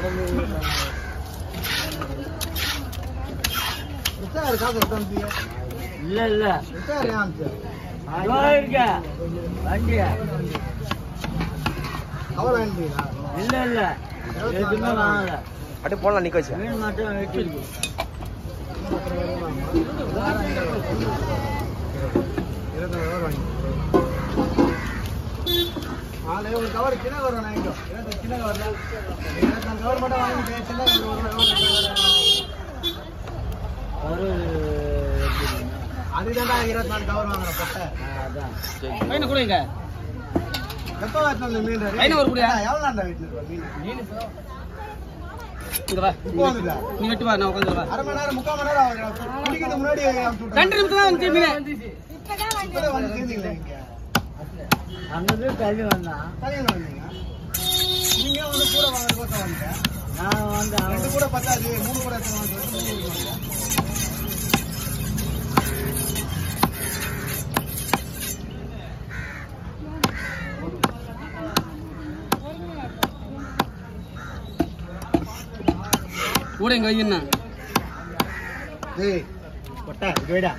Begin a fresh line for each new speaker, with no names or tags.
இல்ல இல்ல இருக்க வண்டியா இல்ல இல்ல எதுவுமே வாங்கல
அப்படியே போடலாம் நிக்க வச்சு
மீன் மட்டும் வச்சிருக்கு
ஒரு கவர் சின்ன கவர் வாங்கிக்கோ சின்ன கவர்ல கவர் மட்டும் வாங்கிட்டு சின்ன அதுதான் 24 கவர் வாங்குற பொட்டை
அதான் கூட இங்க
எப்போ வரணும் மீன் ஒரு கூட எவ்வளவு நாள் வீட்டுல மீன்
இங்க வா
இப்போ வந்துடா
நீ வெட்டு வா நான் உட்கார்ந்து வா
அரை மணி நேரம் 3/4 மணி நேரம் குடிக்கிறது முன்னாடி
2 நிமிஷம் தான் வந்து மீன்
இப்பதான் வந்து சேர்ந்தீங்களா இங்க
அங்கது தள்ளி வந்தான்
தலையில வந்தீங்க நீங்க வந்து கூட வாங்குற போட்ட வந்தீங்க
நான் வந்து
2 கூட பத்தாது 3 கூட எடுத்து
கூட இங்க வையண்ணா
ஏய் பொட்டா இது வைடா